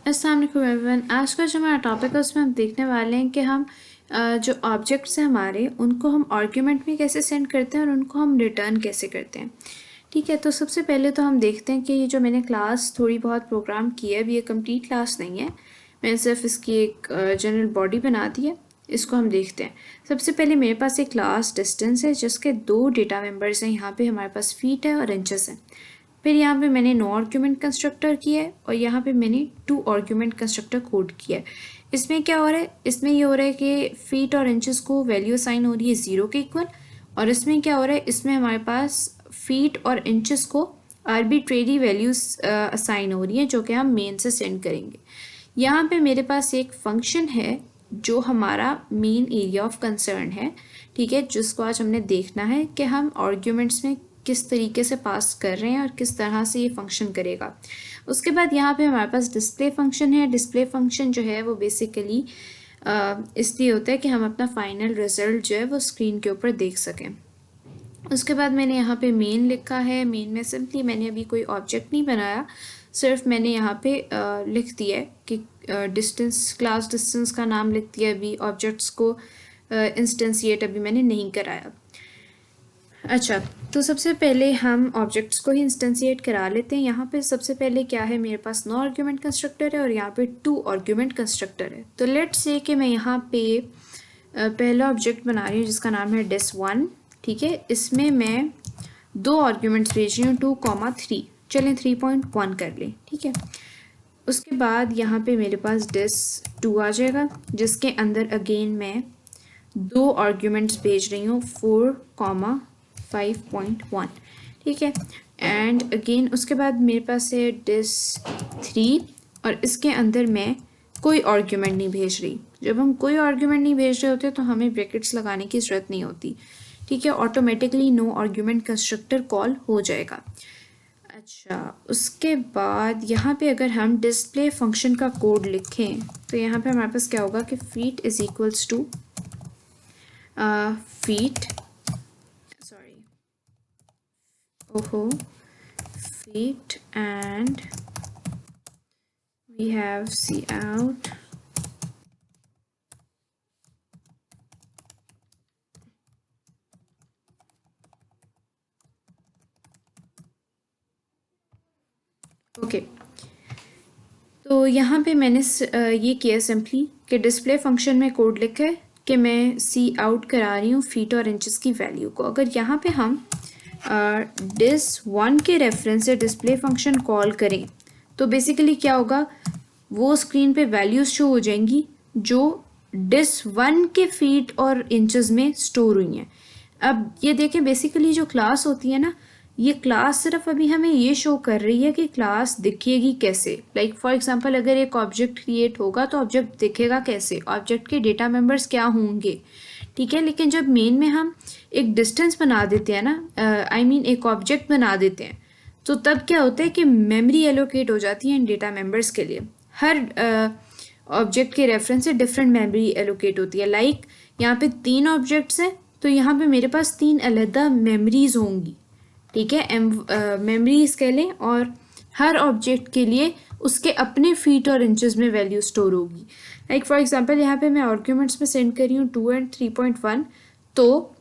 अस्सलाम वालेकुम एवरीवन। आज का जो हमारा टॉपिक है उसमें हम देखने वाले हैं कि हम जो ऑब्जेक्ट्स हैं हमारे उनको हम आर्ग्यूमेंट में कैसे सेंड करते हैं और उनको हम रिटर्न कैसे करते हैं। ठीक है, तो सबसे पहले तो हम देखते हैं कि ये जो मैंने क्लास थोड़ी बहुत प्रोग्राम की है, अभी ये कंप्लीट क्लास नहीं है, मैंने सिर्फ इसकी एक जनरल बॉडी बना दी है। इसको हम देखते हैं। सबसे पहले मेरे पास एक क्लास डिस्टेंस है जिसके दो डेटा मेंबर्स हैं। यहाँ पे हमारे पास फीट है और इंचेस है। फिर यहाँ पे मैंने नो आर्ग्यूमेंट कंस्ट्रक्टर किया है और यहाँ पे मैंने टू आर्ग्यूमेंट कंस्ट्रक्टर कोड किया है। इसमें क्या हो रहा है, इसमें ये हो रहा है कि फीट और इंचेस को वैल्यू असाइन हो रही है 0 के इक्वल। और इसमें क्या हो रहा है, इसमें हमारे पास फीट और इंचेस को आर्बिट्रेरी वैल्यूज असाइन हो रही है जो कि हम मेन से सेंड करेंगे। यहाँ पे मेरे पास एक फंक्शन है जो हमारा मेन एरिया ऑफ कंसर्न है। ठीक है, जिसको आज हमने देखना है कि हम आर्ग्यूमेंट्स में किस तरीके से पास कर रहे हैं और किस तरह से ये फंक्शन करेगा। उसके बाद यहाँ पे हमारे पास डिस्प्ले फंक्शन है। डिस्प्ले फंक्शन जो है वो बेसिकली इसलिए होता है कि हम अपना फाइनल रिजल्ट जो है वो स्क्रीन के ऊपर देख सकें। उसके बाद मैंने यहाँ पे मेन लिखा है। मेन में सिंपली मैंने अभी कोई ऑब्जेक्ट नहीं बनाया, सिर्फ मैंने यहाँ पे लिख दिया है कि डिस्टेंस, क्लास डिस्टेंस का नाम लिख दिया। अभी ऑब्जेक्ट्स को इंस्टेंशिएट अभी मैंने नहीं कराया। अच्छा, तो सबसे पहले हम ऑब्जेक्ट्स को ही इंस्टेंशिएट करा लेते हैं। यहाँ पे सबसे पहले क्या है, मेरे पास नो आर्ग्यूमेंट कंस्ट्रक्टर है और यहाँ पे टू आर्ग्यूमेंट कंस्ट्रक्टर है। तो लेट्स से कि मैं यहाँ पे पहला ऑब्जेक्ट बना रही हूँ जिसका नाम है dis1। ठीक है, इसमें मैं दो आर्ग्यूमेंट्स भेज रही हूँ 2,3। चलें 3.1 कर लें। ठीक है, उसके बाद यहाँ पे मेरे पास dis2 आ जाएगा जिसके अंदर अगेन मैं दो आर्ग्यूमेंट्स भेज रही हूँ 4,5.1। ठीक है, एंड अगेन उसके बाद मेरे पास है dis3 और इसके अंदर मैं कोई आर्ग्यूमेंट नहीं भेज रही। जब हम कोई आर्ग्यूमेंट नहीं भेज रहे होते तो हमें ब्रैकेट्स लगाने की ज़रूरत नहीं होती। ठीक है, automatically no argument constructor call हो जाएगा। अच्छा, उसके बाद यहाँ पे अगर हम डिस्प्ले फंक्शन का कोड लिखें तो यहाँ पे हमारे पास क्या होगा कि feet is equals to feet, sorry, feet, and we have cout okay. तो यहाँ पे मैंने ये किया सिंपली कि डिस्प्ले फंक्शन में कोड लिखा है कि मैं सी आउट करा रही हूँ फीट और इंचेस की वैल्यू को। अगर यहाँ पे हम dis1 के रेफरेंस से डिस्प्ले फंक्शन कॉल करें तो बेसिकली क्या होगा, वो स्क्रीन पे वैल्यूज शो हो जाएंगी जो dis1 के फीट और इंचेस में स्टोर हुई हैं। अब ये देखें, बेसिकली जो क्लास होती है ना, ये क्लास सिर्फ अभी हमें ये शो कर रही है कि क्लास दिखेगी कैसे। लाइक फॉर एग्जांपल अगर एक ऑब्जेक्ट क्रिएट होगा तो ऑब्जेक्ट दिखेगा कैसे, ऑब्जेक्ट के डेटा मेंबर्स क्या होंगे। ठीक है, लेकिन जब मेन में हम एक डिस्टेंस बना देते हैं ना, आई मीन एक ऑब्जेक्ट बना देते हैं, तो तब क्या होता है कि मेमोरी एलोकेट हो जाती है इन डेटा मेंबर्स के लिए। हर ऑब्जेक्ट के रेफरेंस से डिफरेंट मेमोरी एलोकेट होती है। लाइक यहाँ पे 3 ऑब्जेक्ट्स हैं तो यहाँ पे मेरे पास 3 अलहदा मेमोरीज होंगी। ठीक है, मेमोरीज कह लें, और हर ऑब्जेक्ट के लिए उसके अपने फीट और इंचेस में वैल्यू स्टोर होगी। लाइक फॉर एग्जांपल यहाँ पे मैं आर्ग्यूमेंट्स में सेंड कर रही हूँ 2 एंड 3.1, तो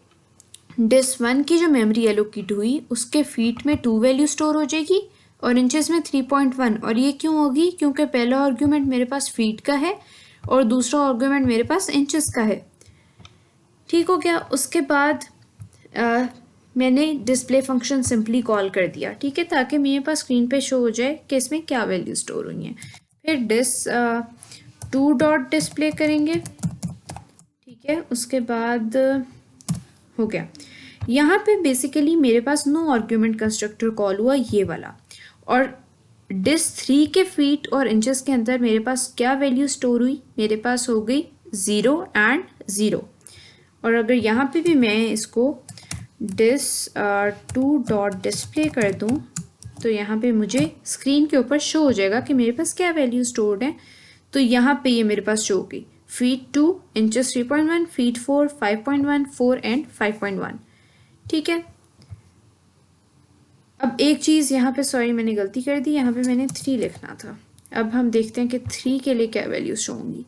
dis1 की जो मेमोरी एलोकेट हुई उसके फीट में 2 वैल्यू स्टोर हो जाएगी और इंचेस में 3.1। और ये क्यों होगी, क्योंकि पहला आर्ग्यूमेंट मेरे पास फीट का है और दूसरा आर्ग्यूमेंट मेरे पास इंचेस का है। ठीक हो गया। उसके बाद मैंने डिस्प्ले फंक्शन सिंपली कॉल कर दिया। ठीक है, ताकि मेरे पास स्क्रीन पे शो हो जाए कि इसमें क्या वैल्यू स्टोर हुई हैं। फिर dis2 डॉट डिस्प्ले करेंगे। ठीक है, उसके बाद हो गया। यहाँ पे बेसिकली मेरे पास नो आर्ग्यूमेंट कंस्ट्रक्टर कॉल हुआ ये वाला, और dis3 के फीट और इंचेस के अंदर मेरे पास क्या वैल्यू स्टोर हुई, मेरे पास हो गई 0 एंड 0। और अगर यहाँ पे भी मैं इसको dis2 डॉट डिस्प्ले कर दूँ तो यहाँ पे मुझे स्क्रीन के ऊपर शो हो जाएगा कि मेरे पास क्या वैल्यू स्टोर्ड है। तो यहाँ पे ये मेरे पास शो हो गई फीट 2, इंचेस 3.1, फीट 4, 5.1, 4 एंड 5.1। ठीक है, अब एक चीज़ यहाँ पे, सॉरी मैंने गलती कर दी, यहाँ पे मैंने 3 लिखना था। अब हम देखते हैं कि 3 के लिए क्या वैल्यूज शो होंगी,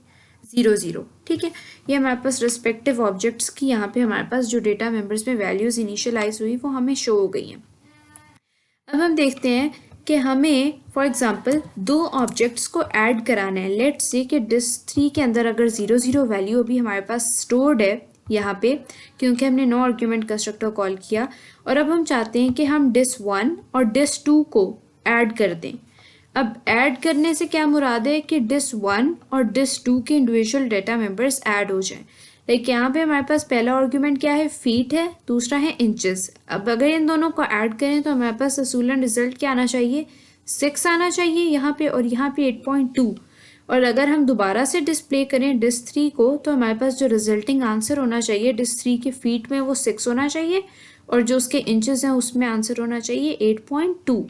0 0। ठीक है, ये हमारे पास रिस्पेक्टिव ऑब्जेक्ट्स की यहाँ पे हमारे पास जो डेटा मेंबर्स में वैल्यूज इनिशियलाइज हुई वो हमें शो हो गई हैं। अब हम देखते हैं कि हमें फॉर एग्जांपल दो ऑब्जेक्ट्स को ऐड कराना है। लेट्स से कि डिस 3 के अंदर अगर 0 0 वैल्यू अभी हमारे पास स्टोर्ड है यहाँ पे, क्योंकि हमने नो आर्ग्यूमेंट कंस्ट्रक्टर कॉल किया, और अब हम चाहते हैं कि हम डिस 1 और डिस 2 को ऐड कर दें। अब ऐड करने से क्या मुराद है कि डिस 1 और डिस 2 के इंडिविजुअल डेटा मेंबर्स ऐड हो जाएं। लाइक यहाँ पे हमारे पास पहला आर्ग्यूमेंट क्या है, फीट है, दूसरा है इंचेस। अब अगर इन दोनों को ऐड करें तो हमारे पास असूलन रिजल्ट क्या आना चाहिए, 6 आना चाहिए यहाँ पे, और यहाँ पे 8.2। और अगर हम दोबारा से डिस्प्ले करें डिस 3 को तो हमारे पास जो रिजल्टिंग आंसर होना चाहिए डिस 3 के फीट में वो 6 होना चाहिए, और जो उसके इंचेस हैं उसमें आंसर होना चाहिए 8.2।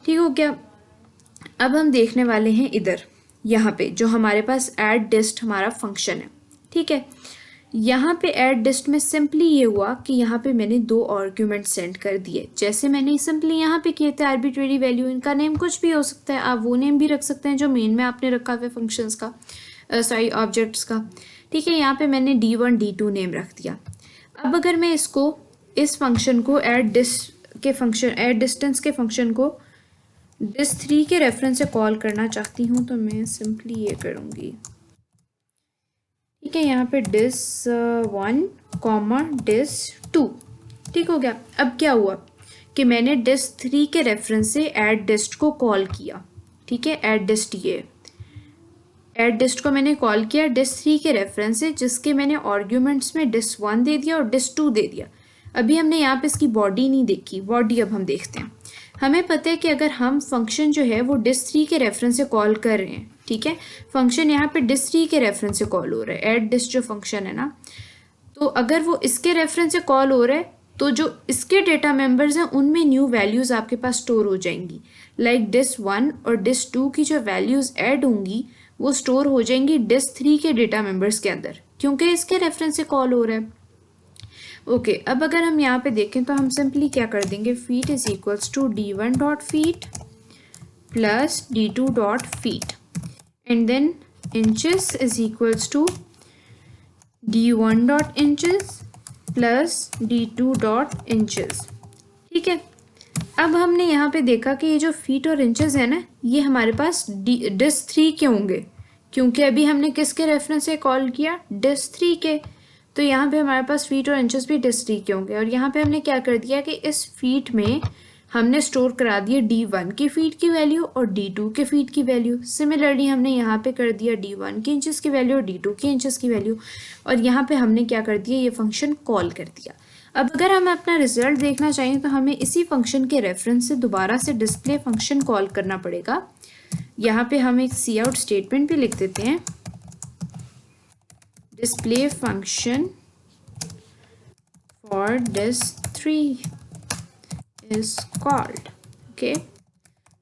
ठीक हो गया। अब हम देखने वाले हैं इधर यहाँ पे जो हमारे पास ऐड डिस्ट हमारा फंक्शन है। ठीक है, यहाँ पे ऐड डिस्ट में सिंपली ये हुआ कि यहाँ पे मैंने दो आर्ग्यूमेंट सेंड कर दिए, जैसे मैंने सिंपली यहाँ पे किए थे आर्बिट्रेरी वैल्यू। इनका नेम कुछ भी हो सकता है, आप वो नेम भी रख सकते हैं जो मेन में आपने रखा हुआ फंक्शंस का, सॉरी ऑब्जेक्ट्स का। ठीक है, यहाँ पे मैंने D1 D2 नेम रख दिया। अब अगर मैं इसको इस फंक्शन को ऐड डिस्टेंस के फंक्शन को डिस 3 के रेफरेंस से कॉल करना चाहती हूँ तो मैं सिंपली ये करूँगी। ठीक है, यहाँ पे डिस 1 कॉमा डिस 2। ठीक हो गया। अब क्या हुआ कि मैंने डिस 3 के रेफरेंस से ऐड डिस्ट को कॉल किया। ठीक है, ऐड डिस्ट को मैंने कॉल किया डिस 3 के रेफरेंस से, जिसके मैंने आर्ग्यूमेंट्स में डिस 1 दे दिया और डिस 2 दे दिया। अभी हमने यहाँ पे इसकी बॉडी नहीं देखी, बॉडी अब हम देखते हैं। हमें पता है कि अगर हम फंक्शन जो है वो डिस 3 के रेफरेंस से कॉल कर रहे हैं, ठीक है, फंक्शन यहाँ पे डिस 3 के रेफरेंस से कॉल हो रहा है, ऐड डिस्ट जो फंक्शन है ना, तो अगर वो इसके रेफरेंस से कॉल हो रहा है तो जो इसके डेटा मेंबर्स हैं उनमें न्यू वैल्यूज़ आपके पास स्टोर हो जाएंगी। लाइक डिस 1 और डिस 2 की जो वैल्यूज़ ऐड होंगी वो स्टोर हो जाएंगी डिस 3 के डेटा मेंबर्स के अंदर, क्योंकि इसके रेफरेंस से कॉल हो रहा है। ओके, अब अगर हम यहाँ पे देखें तो हम सिंपली क्या कर देंगे, feet is equals to D1 dot feet plus D2 dot feet, and then inches is equals to D1 dot inches plus D2 dot inches. ठीक है, अब हमने यहाँ पे देखा कि ये जो फीट और इंचेस है ना, ये हमारे पास डिस 3 के होंगे, क्योंकि अभी हमने किसके रेफरेंस से कॉल किया, डिस 3 के। तो यहाँ पे हमारे पास फीट और इंचेस भी डिस 3 के होंगे, और यहाँ पे हमने क्या कर दिया कि इस फीट में हमने स्टोर करा दिया D1 की फीट की वैल्यू और D2 के फीट की वैल्यू। सिमिलरली हमने यहाँ पे कर दिया D1 की इंचेस की वैल्यू और D2 की इंचेस की वैल्यू, और यहाँ पे हमने क्या कर दिया, ये फंक्शन कॉल कर दिया। अब अगर हम अपना रिजल्ट देखना चाहें तो हमें इसी फंक्शन के रेफरेंस से दोबारा से डिस्प्ले फंक्शन कॉल करना पड़ेगा। यहाँ पे हम एक सी आउट स्टेटमेंट भी लिख देते हैं, display function for dis 3 is called. Okay,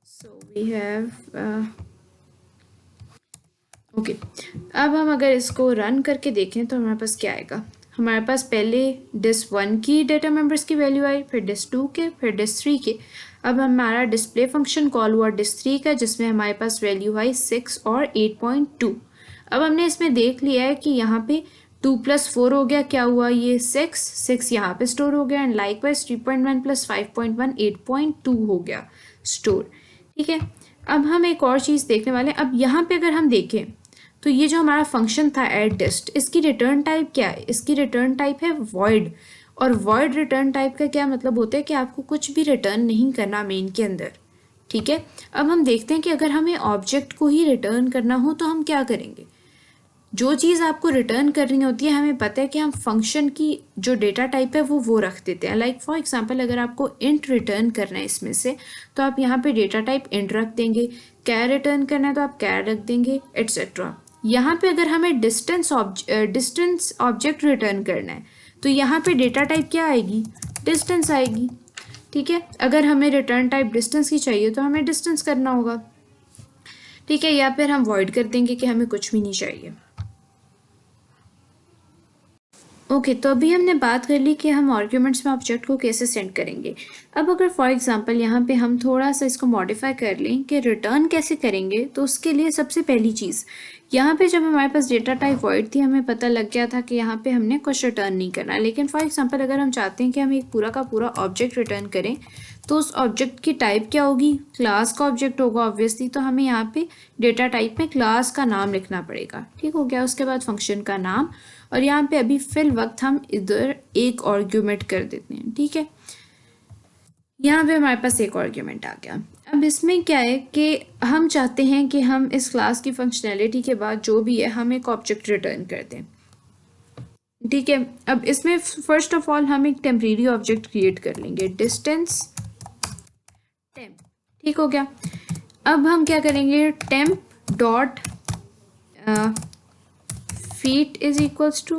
so we have okay, अब हम अगर इसको रन करके देखें तो हमारे पास क्या आएगा, हमारे पास पहले डिस 1 की डेटा मेंबर्स की वैल्यू आई, फिर डिस 2 के, फिर डिस 3 के। अब हमारा डिस्प्ले फंक्शन कॉल हुआ डिस 3 का, जिसमें हमारे पास वैल्यू आई 6 और 8.2। अब हमने इसमें देख लिया है कि यहाँ पे 2 + 4 हो गया, क्या हुआ, ये 6 यहाँ पे स्टोर हो गया, एंड लाइकवाइज 3.1 + 5.1 8.2 हो गया स्टोर। ठीक है, अब हम एक और चीज़ देखने वाले हैं। अब यहाँ पे अगर हम देखें तो ये जो हमारा फंक्शन था ऐड डिस्ट, इसकी रिटर्न टाइप क्या है, इसकी रिटर्न टाइप है वॉइड। और वॉइड रिटर्न टाइप का क्या मतलब होता है कि आपको कुछ भी रिटर्न नहीं करना मेन के अंदर। ठीक है, अब हम देखते हैं कि अगर हमें ऑब्जेक्ट को ही रिटर्न करना हो तो हम क्या करेंगे। जो चीज़ आपको रिटर्न करनी होती है, हमें पता है कि हम फंक्शन की जो डेटा टाइप है वो रख देते हैं। लाइक फॉर एग्जांपल अगर आपको इंट रिटर्न करना है इसमें से, तो आप यहाँ पे डेटा टाइप इंट रख देंगे, कैर रिटर्न करना है तो आप कैर रख देंगे, एट्सेट्रा। यहाँ पे अगर हमें डिस्टेंस ऑब्जेक्ट रिटर्न करना है तो यहाँ पे डेटा टाइप क्या आएगी, डिस्टेंस आएगी। ठीक है, अगर हमें रिटर्न टाइप डिस्टेंस की चाहिए तो हमें डिस्टेंस करना होगा। ठीक है, या फिर हम वॉइड कर देंगे कि हमें कुछ भी नहीं चाहिए। ओके तो अभी हमने बात कर ली कि हम आर्ग्यूमेंट्स में ऑब्जेक्ट को कैसे सेंड करेंगे। अब अगर फॉर एग्जांपल यहाँ पे हम थोड़ा सा इसको मॉडिफाई कर लें कि रिटर्न कैसे करेंगे, तो उसके लिए सबसे पहली चीज़ यहाँ पे जब हमारे पास डेटा टाइप वॉइड थी, हमें पता लग गया था कि यहाँ पे हमने कुछ रिटर्न नहीं करना। लेकिन फॉर एग्जाम्पल अगर हम चाहते हैं कि हम एक पूरा का पूरा ऑब्जेक्ट रिटर्न करें, तो उस ऑब्जेक्ट की टाइप क्या होगी, क्लास का ऑब्जेक्ट होगा ऑब्वियसली। तो हमें यहाँ पे डेटा टाइप में क्लास का नाम लिखना पड़ेगा। ठीक हो गया, उसके बाद फंक्शन का नाम, और यहाँ पे अभी फिल वक्त हम इधर एक आर्ग्यूमेंट कर देते हैं। ठीक है, यहाँ पे हमारे पास एक आर्ग्यूमेंट आ गया। अब इसमें क्या है कि हम चाहते हैं कि हम इस क्लास की फंक्शनैलिटी के बाद जो भी है हम एक ऑब्जेक्ट रिटर्न कर दें। ठीक है, अब इसमें फर्स्ट ऑफ ऑल हम एक टेम्परेरी ऑब्जेक्ट क्रिएट कर लेंगे, डिस्टेंस टेम्प। ठीक हो गया, अब हम क्या करेंगे, temp dot feet is equals to,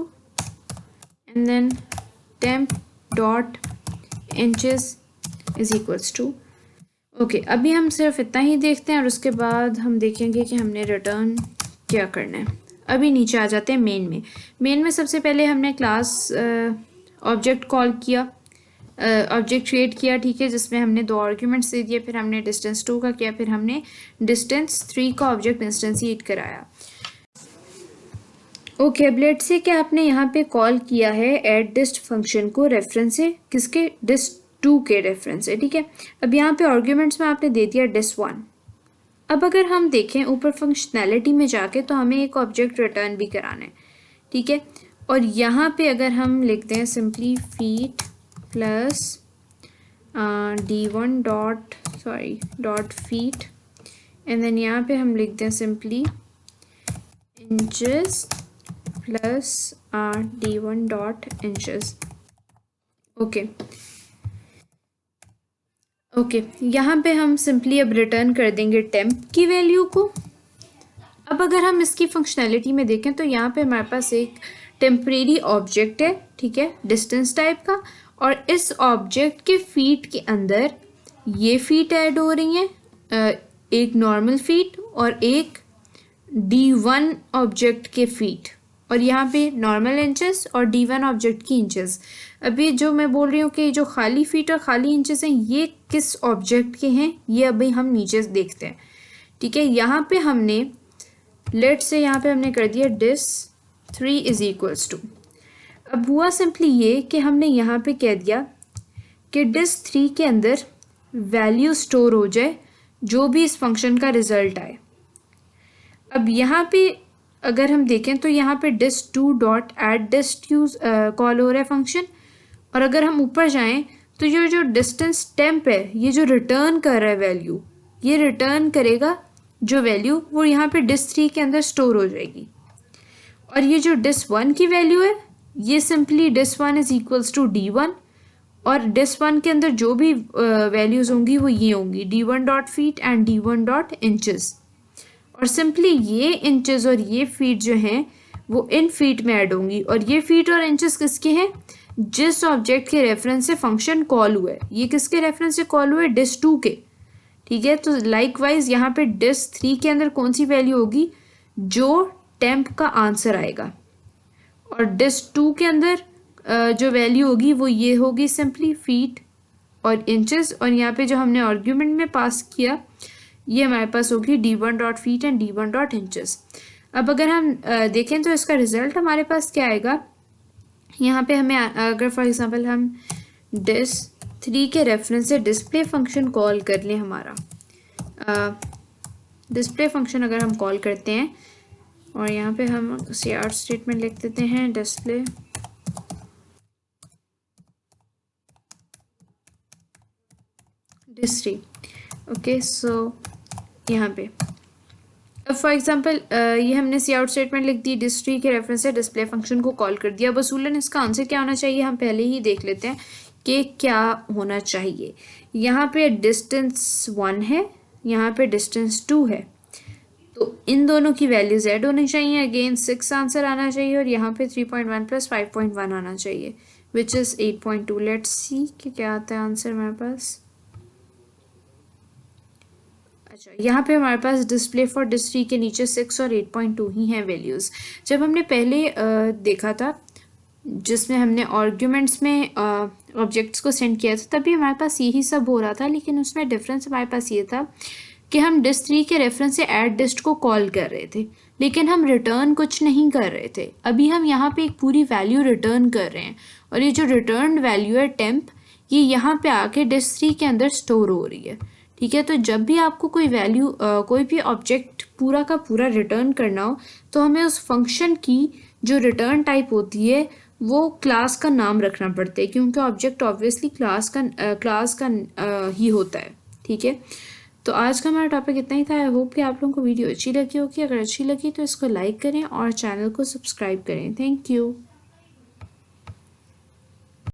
and then temp dot inches is equals to। Okay अभी हम सिर्फ इतना ही देखते हैं और उसके बाद हम देखेंगे कि हमने रिटर्न क्या करना है। अभी नीचे आ जाते हैं मेन में सबसे पहले हमने क्लास ऑब्जेक्ट कॉल किया, ऑब्जेक्ट क्रिएट किया। ठीक है, जिसमें हमने 2 आर्ग्यूमेंट्स दे दिए, फिर हमने डिस्टेंस 2 का किया, फिर हमने डिस्टेंस 3 का ऑब्जेक्ट इंस्टेंशिएट कराया। ओके अब लेट से क्या आपने यहाँ पे कॉल किया है एड डिस्ट फंक्शन को रेफरेंस है किसके, डिस्ट 2 के रेफरेंस है। ठीक है, अब यहाँ पे आर्ग्यूमेंट्स में आपने दे दिया डिस्ट 1। अब अगर हम देखें ऊपर फंक्शनैलिटी में जाके, तो हमें एक ऑब्जेक्ट रिटर्न भी कराना है। ठीक है, और यहाँ पे अगर हम लिखते हैं simply feet plus d1 dot feet, and then यहाँ पे हम लिखते हैं simply inches plus d1 dot inches. Okay यहाँ पे हम सिंपली अब रिटर्न कर देंगे टेम्प की वैल्यू को। अब अगर हम इसकी फंक्शनैलिटी में देखें, तो यहाँ पे हमारे पास एक टेम्परेरी ऑब्जेक्ट है, ठीक है, डिस्टेंस टाइप का, और इस ऑब्जेक्ट के फीट के अंदर ये फीट ऐड हो रही हैं, एक नॉर्मल फीट और एक d1 ऑब्जेक्ट के फीट, और यहाँ पे नॉर्मल इंचेस और d1 ऑब्जेक्ट की इंचेस। अभी जो मैं बोल रही हूँ कि जो खाली फीट और खाली इंचेस हैं, ये किस ऑब्जेक्ट के हैं, ये अभी हम नीचे देखते हैं। ठीक है, यहाँ पे हमने लेट से यहाँ पे हमने कर दिया डिस 3 इज इक्वल्स टू। अब हुआ सिंपली ये कि हमने यहाँ पे कह दिया कि डिस 3 के अंदर वैल्यू स्टोर हो जाए जो भी इस फंक्शन का रिजल्ट आए। अब यहाँ पे अगर हम देखें, तो यहाँ पे डिस्ट 2 डॉट एड डिस्ट यूज कॉल हो रहा है फंक्शन, और अगर हम ऊपर जाएं, तो ये जो डिस्टेंस टेम्प है, ये जो रिटर्न कर रहा है वैल्यू, ये रिटर्न करेगा जो वैल्यू, वो यहाँ पे डिस्ट 3 के अंदर स्टोर हो जाएगी। और ये जो डिस्ट 1 की वैल्यू है, ये simply dist 1 is equals to d1, और डिस्ट 1 के अंदर जो भी वैल्यूज होंगी वो ये होंगी d1 dot feet and d1 dot inches. और सिंपली ये इंचेस और ये फीट जो हैं वो इन फीट में ऐड होंगी, और ये फीट और इंचेस किसके हैं, जिस ऑब्जेक्ट के रेफरेंस से फंक्शन कॉल हुआ है। ये किसके रेफरेंस से कॉल हुआ है, डिस्ट 2 के। ठीक है, तो लाइकवाइज यहाँ पे डिस्ट 3 के अंदर कौन सी वैल्यू होगी, जो टेम्प का आंसर आएगा, और डिस्ट 2 के अंदर जो वैल्यू होगी वो ये होगी सिंपली फीट और इंचेस, और यहाँ पे जो हमने आर्ग्यूमेंट में पास किया ये हमारे पास होगी d1 dot feet and d1 dot inches. अब अगर हम देखें तो इसका रिजल्ट हमारे पास क्या आएगा, यहाँ पे हमें अगर फॉर एग्जांपल हम डिस 3 के रेफरेंस से डिस्प्ले फंक्शन कॉल कर लें, हमारा डिस्प्ले फंक्शन अगर हम कॉल करते हैं, और यहाँ पे हम CR स्टेटमेंट लिख देते हैं डिस्प्ले डिस 3। ओके सो यहाँ पे अब फॉर एग्जांपल ये हमने सी आउट स्टेटमेंट लिख दी, डिस 3 के रेफरेंस से डिस्प्ले फंक्शन को कॉल कर दिया। वसूलन इसका आंसर क्या होना चाहिए, हम पहले ही देख लेते हैं कि क्या होना चाहिए। यहाँ पे डिस्टेंस 1 है, यहाँ पे डिस्टेंस 2 है, तो इन दोनों की वैल्यूज ऐड होनी चाहिए। अगेन 6 आंसर आना चाहिए, और यहाँ पे 3.1 प्लस 5.1 आना चाहिए, विच इज़ 8.2। लेट्स सी कि क्या आता है आंसर हमारे पास। अच्छा, यहाँ पे हमारे पास डिस्प्ले फॉर डिस 3 के नीचे 6 और 8.2 ही हैं वैल्यूज़। जब हमने पहले देखा था जिसमें हमने आर्ग्यूमेंट्स में ऑब्जेक्ट्स को सेंड किया था, तभी हमारे पास यही सब हो रहा था, लेकिन उसमें डिफरेंस हमारे पास ये था कि हम डिस्ट3 के रेफरेंस से ऐड डिस्ट को कॉल कर रहे थे, लेकिन हम रिटर्न कुछ नहीं कर रहे थे। अभी हम यहाँ पे एक पूरी वैल्यू रिटर्न कर रहे हैं, और ये जो रिटर्न वैल्यू है टेम्प, ये यहाँ पे आके डिस्ट3 के अंदर स्टोर हो रही है। ठीक है, तो जब भी आपको कोई वैल्यू कोई भी ऑब्जेक्ट पूरा का पूरा रिटर्न करना हो, तो हमें उस फंक्शन की जो रिटर्न टाइप होती है वो क्लास का नाम रखना पड़ता है, क्योंकि ऑब्जेक्ट ऑब्वियसली क्लास का ही होता है। ठीक है, तो आज का हमारा टॉपिक इतना ही था। आई होप कि आप लोगों को वीडियो अच्छी लगी होगी। अगर अच्छी लगी तो इसको लाइक करें और चैनल को सब्सक्राइब करें। Thank you.